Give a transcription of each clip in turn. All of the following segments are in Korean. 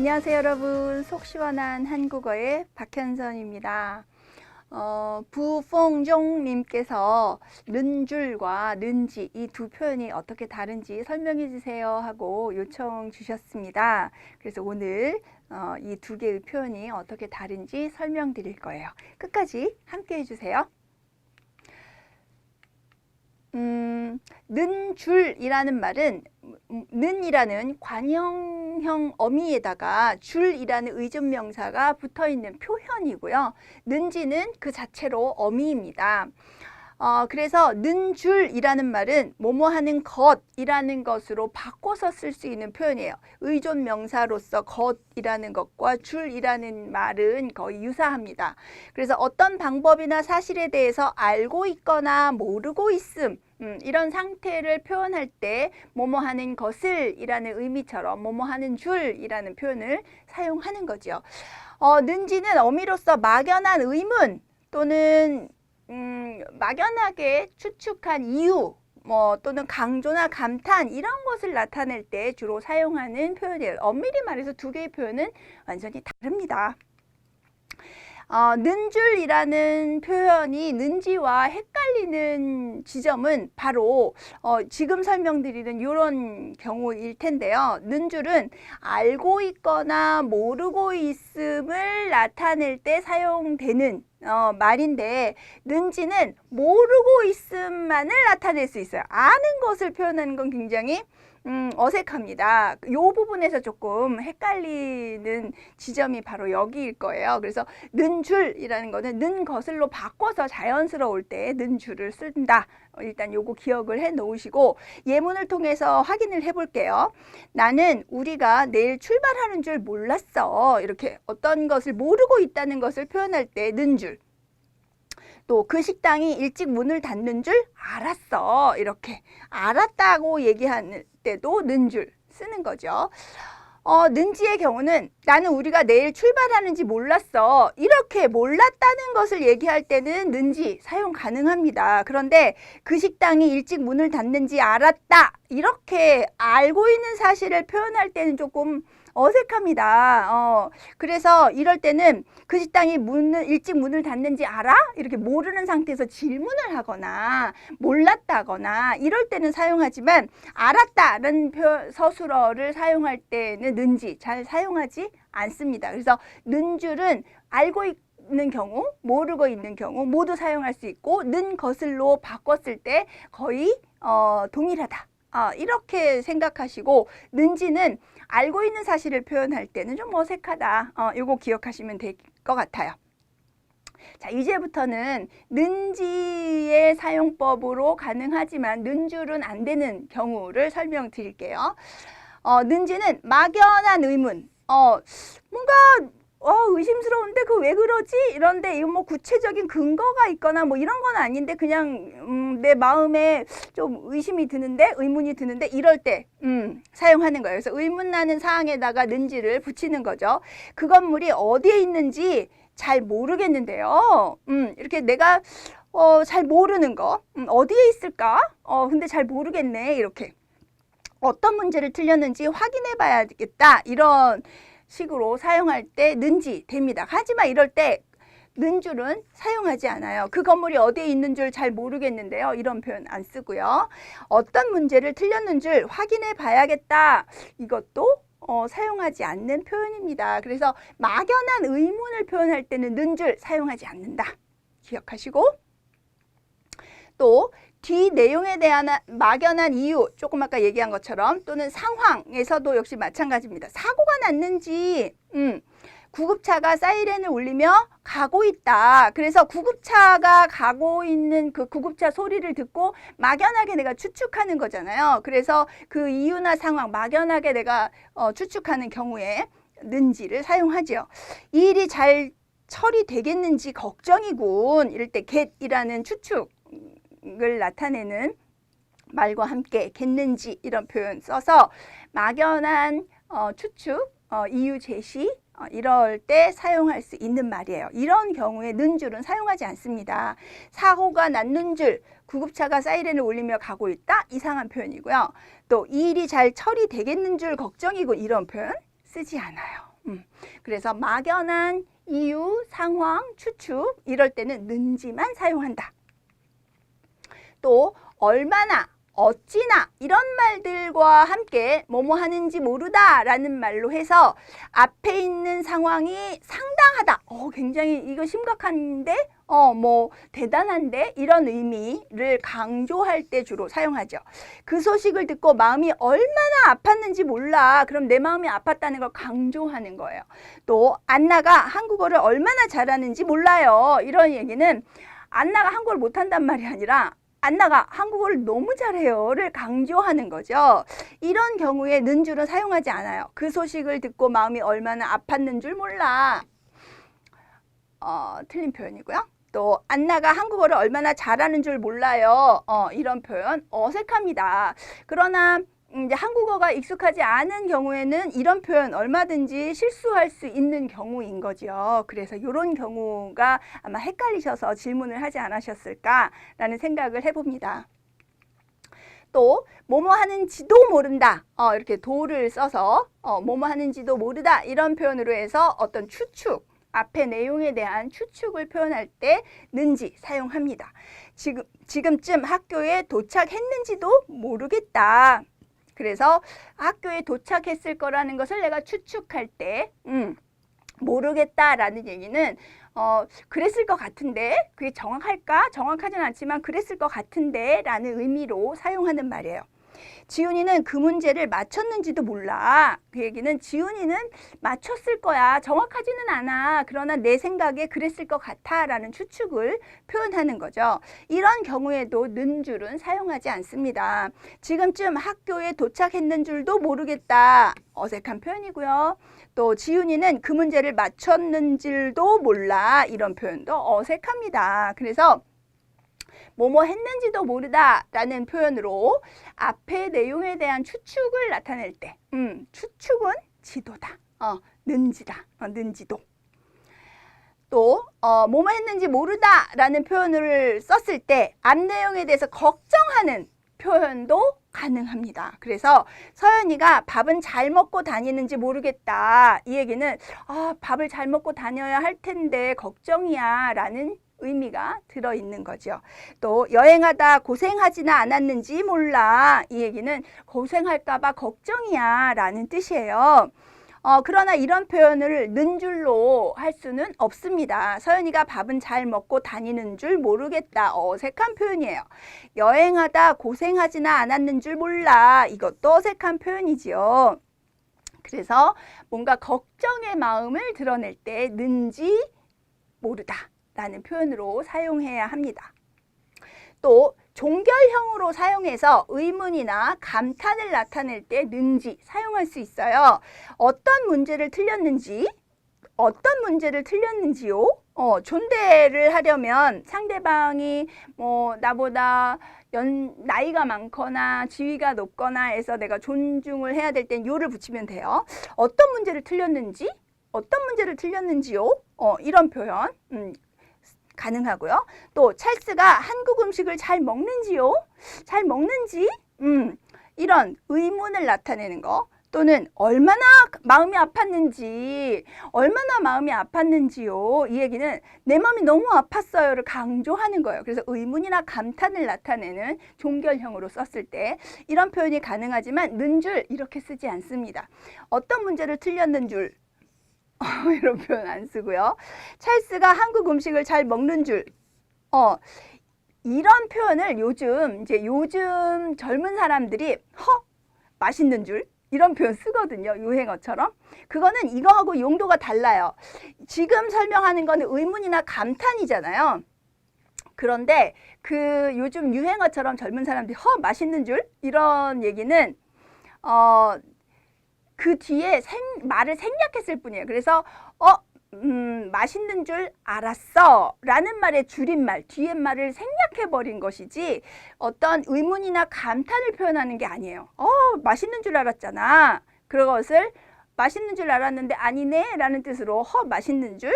안녕하세요 여러분, 속 시원한 한국어의 박현선입니다. 부퐁종님께서 는줄과 는지 이 두 표현이 어떻게 다른지 설명해 주세요 하고 요청 주셨습니다. 그래서 오늘 이 두 개의 표현이 어떻게 다른지 설명드릴 거예요. 끝까지 함께 해주세요. 는줄이라는 말은 는이라는 관형형 어미에다가 줄이라는 의존명사가 붙어있는 표현이고요. 는지는 그 자체로 어미입니다. 그래서 는줄이라는 말은 뭐뭐하는 것이라는 것으로 바꿔서 쓸 수 있는 표현이에요. 의존명사로서 것이라는 것과 줄이라는 말은 거의 유사합니다. 그래서 어떤 방법이나 사실에 대해서 알고 있거나 모르고 있음, 이런 상태를 표현할 때 뭐뭐하는 것을 이라는 의미처럼 뭐뭐하는 줄이라는 표현을 사용하는 거죠. 는지는 어미로서 막연한 의문 또는 막연하게 추측한 이유 또는 강조나 감탄 이런 것을 나타낼 때 주로 사용하는 표현이에요. 엄밀히 말해서 두 개의 표현은 완전히 다릅니다. 는줄이라는 표현이 는지와 헷갈리는 지점은 바로 지금 설명드리는 이런 경우일 텐데요. 는줄은 알고 있거나 모르고 있음을 나타낼 때 사용되는 말인데, 는지는 모르고 있음만을 나타낼 수 있어요. 아는 것을 표현하는 건 굉장히 어색합니다. 이 부분에서 조금 헷갈리는 지점이 바로 여기일 거예요. 그래서 는줄이라는 거는 는 것을로 바꿔서 자연스러울 때 는줄을 쓴다. 일단 요거 기억을 해 놓으시고 예문을 통해서 확인을 해 볼게요. 나는 우리가 내일 출발하는 줄 몰랐어. 이렇게 어떤 것을 모르고 있다는 것을 표현할 때 는줄. 또 그 식당이 일찍 문을 닫는 줄 알았어. 이렇게 알았다고 얘기할 때도 는줄 쓰는 거죠. 는지의 경우는 나는 우리가 내일 출발하는지 몰랐어. 이렇게 몰랐다는 것을 얘기할 때는 는지 사용 가능합니다. 그런데 그 식당이 일찍 문을 닫는지 알았다. 이렇게 알고 있는 사실을 표현할 때는 조금 어색합니다. 그래서 이럴 때는 그 식당이 일찍 문을 닫는지 알아? 이렇게 모르는 상태에서 질문을 하거나 몰랐다거나 이럴 때는 사용하지만 알았다는 서술어를 사용할 때는 는지 잘 사용하지 않습니다. 그래서 는줄은 알고 있는 경우, 모르고 있는 경우 모두 사용할 수 있고 는 것을로 바꿨을 때 거의 동일하다. 이렇게 생각하시고 는지는 알고 있는 사실을 표현할 때는 좀 어색하다. 이거 기억하시면 될 것 같아요. 자, 이제부터는 는지의 사용법으로 가능하지만 는줄은 안 되는 경우를 설명드릴게요. 는지는 막연한 의문, 뭔가 의심스러운데 그 왜 그러지? 이런데 이거 뭐 구체적인 근거가 있거나 뭐 이런 건 아닌데 그냥 내 마음에 좀 의심이 드는데 의문이 드는데 이럴 때 사용하는 거예요. 그래서 의문나는 사항에다가 는지를 붙이는 거죠. 그 건물이 어디에 있는지 잘 모르겠는데요. 이렇게 내가 잘 모르는 거 어디에 있을까? 근데 잘 모르겠네. 이렇게 어떤 문제를 틀렸는지 확인해 봐야겠다. 이런 식으로 사용할 때 는지 됩니다. 하지만 이럴 때 는줄은 사용하지 않아요. 그 건물이 어디에 있는 줄 잘 모르겠는데요. 이런 표현 안 쓰고요. 어떤 문제를 틀렸는 줄 확인해 봐야겠다. 이것도 사용하지 않는 표현입니다. 그래서 막연한 의문을 표현할 때는 는줄 사용하지 않는다. 기억하시고 또 뒤 내용에 대한 막연한 이유, 조금 아까 얘기한 것처럼 또는 상황에서도 역시 마찬가지입니다. 사고가 났는지 구급차가 사이렌을 울리며 가고 있다. 그래서 구급차가 가고 있는 그 구급차 소리를 듣고 막연하게 내가 추측하는 거잖아요. 그래서 그 이유나 상황 막연하게 내가 추측하는 경우에 는지를 사용하죠. 이 일이 잘 처리되겠는지 걱정이군. 이럴 때 get이라는 추측을 나타내는 말과 함께 겠는지 이런 표현 써서 막연한 추측, 이유 제시 이럴 때 사용할 수 있는 말이에요. 이런 경우에 는줄은 사용하지 않습니다. 사고가 났는 줄, 구급차가 사이렌을 울리며 가고 있다. 이상한 표현이고요. 또 이 일이 잘 처리되겠는 줄 걱정이고 이런 표현 쓰지 않아요. 그래서 막연한 이유, 상황, 추측 이럴 때는 는지만 사용한다. 또 얼마나, 어찌나 이런 말들과 함께 뭐뭐 하는지 모르다 라는 말로 해서 앞에 있는 상황이 상당하다. 굉장히 이거 심각한데? 뭐 대단한데? 이런 의미를 강조할 때 주로 사용하죠. 그 소식을 듣고 마음이 얼마나 아팠는지 몰라. 그럼 내 마음이 아팠다는 걸 강조하는 거예요. 또 안나가 한국어를 얼마나 잘하는지 몰라요. 이런 얘기는 안나가 한국어를 못한단 말이 아니라 안나가 한국어를 너무 잘해요를 강조하는 거죠. 이런 경우에 는 줄은 사용하지 않아요. 그 소식을 듣고 마음이 얼마나 아팠는 줄 몰라. 틀린 표현이고요. 또 안나가 한국어를 얼마나 잘하는 줄 몰라요. 이런 표현 어색합니다. 그러나 이제 한국어가 익숙하지 않은 경우에는 이런 표현 얼마든지 실수할 수 있는 경우인 거죠. 그래서 이런 경우가 아마 헷갈리셔서 질문을 하지 않으셨을까라는 생각을 해봅니다. 또 뭐뭐 하는지도 모른다. 이렇게 도를 써서 뭐뭐 하는지도 모르다 이런 표현으로 해서 어떤 추측, 앞의 내용에 대한 추측을 표현할 때 는지 사용합니다. 지금쯤 학교에 도착했는지도 모르겠다. 그래서 학교에 도착했을 거라는 것을 내가 추측할 때 모르겠다라는 얘기는 그랬을 것 같은데 그게 정확할까? 정확하진 않지만 그랬을 것 같은데 라는 의미로 사용하는 말이에요. 지훈이는 그 문제를 맞췄는지도 몰라. 그 얘기는 지훈이는 맞췄을 거야. 정확하지는 않아. 그러나 내 생각에 그랬을 것 같아 라는 추측을 표현하는 거죠. 이런 경우에도 는 줄은 사용하지 않습니다. 지금쯤 학교에 도착했는 줄도 모르겠다. 어색한 표현이고요. 또 지훈이는 그 문제를 맞췄는지도 몰라. 이런 표현도 어색합니다. 그래서 뭐뭐 했는지도 모르다 라는 표현으로 앞의 내용에 대한 추측을 나타낼 때 추측은 지도다. 는지다. 는지도. 또 뭐뭐 했는지 모르다 라는 표현을 썼을 때 앞 내용에 대해서 걱정하는 표현도 가능합니다. 그래서 서연이가 밥은 잘 먹고 다니는지 모르겠다. 이 얘기는 밥을 잘 먹고 다녀야 할 텐데 걱정이야 라는 의미가 들어있는 거죠. 또 여행하다 고생하지는 않았는지 몰라. 이 얘기는 고생할까 봐 걱정이야 라는 뜻이에요. 그러나 이런 표현을 는 줄로 할 수는 없습니다. 서연이가 밥은 잘 먹고 다니는 줄 모르겠다. 어색한 표현이에요. 여행하다 고생하지는 않았는 줄 몰라. 이것도 어색한 표현이지요. 그래서 뭔가 걱정의 마음을 드러낼 때 는지 모르다 라는 표현으로 사용해야 합니다. 또 종결형으로 사용해서 의문이나 감탄을 나타낼 때 는지 사용할 수 있어요. 어떤 문제를 틀렸는지요? 존대를 하려면 상대방이 나보다 나이가 많거나 지위가 높거나 해서 내가 존중을 해야 될 땐 요를 붙이면 돼요. 어떤 문제를 틀렸는지요? 이런 표현 가능하고요. 또 찰스가 한국 음식을 잘 먹는지요? 이런 의문을 나타내는 거. 또는 얼마나 마음이 아팠는지요. 이 얘기는 내 마음이 너무 아팠어요를 강조하는 거예요. 그래서 의문이나 감탄을 나타내는 종결형으로 썼을 때 이런 표현이 가능하지만 는 줄 이렇게 쓰지 않습니다. 어떤 문제를 틀렸는 줄 이런 표현 안 쓰고요. 찰스가 한국 음식을 잘 먹는 줄. 이런 표현을 요즘 젊은 사람들이 맛있는 줄 이런 표현 쓰거든요. 유행어처럼. 그거는 이거하고 용도가 달라요. 지금 설명하는 거는 의문이나 감탄이잖아요. 그런데 그 요즘 유행어처럼 젊은 사람들이 맛있는 줄 이런 얘기는 그 뒤에 말을 생략했을 뿐이에요. 그래서 맛있는 줄 알았어 라는 말의 줄임말, 뒤에 말을 생략해버린 것이지 어떤 의문이나 감탄을 표현하는 게 아니에요. 맛있는 줄 알았잖아. 그것을 맛있는 줄 알았는데 아니네 라는 뜻으로 맛있는 줄,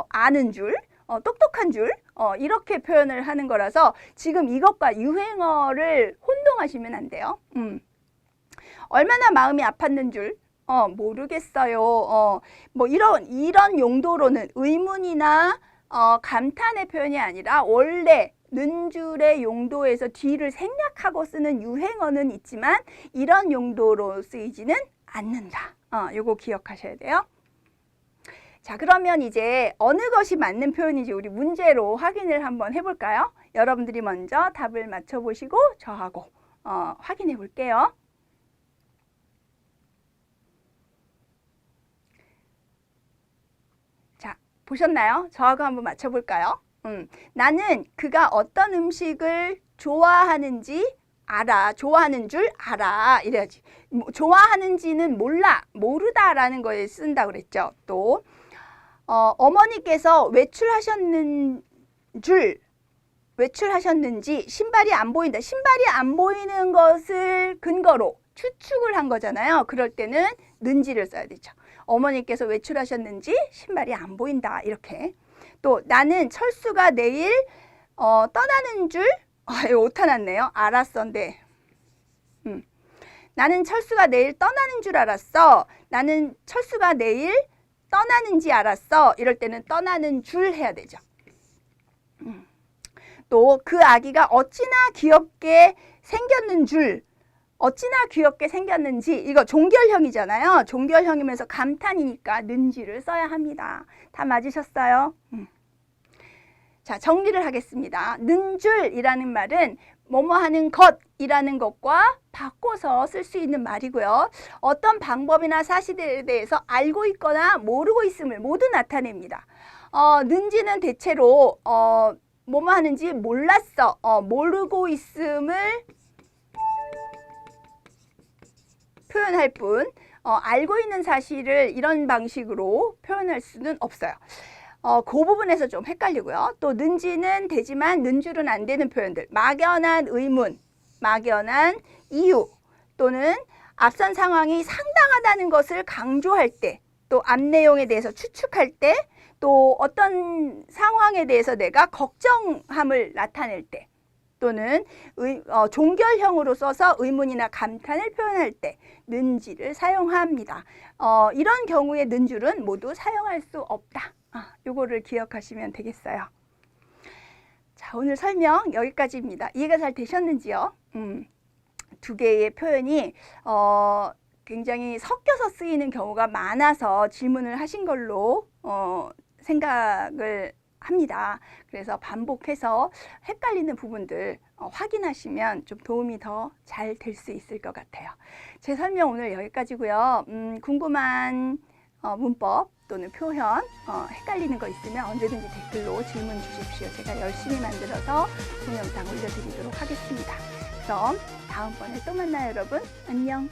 아는 줄, 똑똑한 줄 이렇게 표현을 하는 거라서 지금 이것과 유행어를 혼동하시면 안 돼요. 얼마나 마음이 아팠는 줄, 모르겠어요. 뭐 이런 용도로는 의문이나 감탄의 표현이 아니라 원래 는줄의 용도에서 뒤를 생략하고 쓰는 유행어는 있지만 이런 용도로 쓰이지는 않는다. 요거 기억하셔야 돼요. 자, 그러면 이제 어느 것이 맞는 표현인지 우리 문제로 확인을 한번 해볼까요? 여러분들이 먼저 답을 맞춰보시고 저하고 확인해 볼게요. 자, 보셨나요? 저하고 한번 맞춰볼까요? 나는 그가 어떤 음식을 좋아하는지 알아. 좋아하는 줄 알아. 이래야지. 좋아하는지는 몰라. 모르다라는 거에 쓴다고 그랬죠. 또 어머니께서 외출하셨는지 신발이 안 보인다. 신발이 안 보이는 것을 근거로 추측을 한 거잖아요. 그럴 때는 는지를 써야 되죠. 어머니께서 외출하셨는지 신발이 안 보인다. 이렇게. 또 나는 철수가 내일 떠나는 줄 이거 오타났네요. 알았어인데 나는 철수가 내일 떠나는 줄 알았어. 나는 철수가 내일 떠나는지 알았어. 이럴 때는 떠나는 줄 해야 되죠. 또 그 아기가 어찌나 귀엽게 생겼는 줄 어찌나 귀엽게 생겼는지 이거 종결형이잖아요. 종결형이면서 감탄이니까 는지를 써야 합니다. 다 맞으셨어요? 자, 정리를 하겠습니다. 는줄이라는 말은 뭐뭐 하는 것이라는 것과 바꿔서 쓸 수 있는 말이고요. 어떤 방법이나 사실에 대해서 알고 있거나 모르고 있음을 모두 나타냅니다. 는지는 대체로 뭐뭐 하는지 몰랐어, 모르고 있음을 표현할 뿐 알고 있는 사실을 이런 방식으로 표현할 수는 없어요. 그 부분에서 좀 헷갈리고요. 또 는지는 되지만 는줄은 안 되는 표현들. 막연한 의문, 막연한 이유 또는 앞선 상황이 상당하다는 것을 강조할 때, 또 앞 내용에 대해서 추측할 때, 또 어떤 상황에 대해서 내가 걱정함을 나타낼 때, 또는 종결형으로 써서 의문이나 감탄을 표현할 때 는지를 사용합니다. 이런 경우에 는줄은 모두 사용할 수 없다. 요거를 기억하시면 되겠어요. 자, 오늘 설명 여기까지입니다. 이해가 잘 되셨는지요? 두 개의 표현이 굉장히 섞여서 쓰이는 경우가 많아서 질문을 하신 걸로 생각을 합니다. 그래서 반복해서 헷갈리는 부분들 확인하시면 좀 도움이 더 잘 될 수 있을 것 같아요. 제 설명 오늘 여기까지고요. 궁금한 문법 또는 표현 헷갈리는 거 있으면 언제든지 댓글로 질문 주십시오. 제가 열심히 만들어서 동영상 올려드리도록 하겠습니다. 그럼 다음번에 또 만나요, 여러분. 안녕.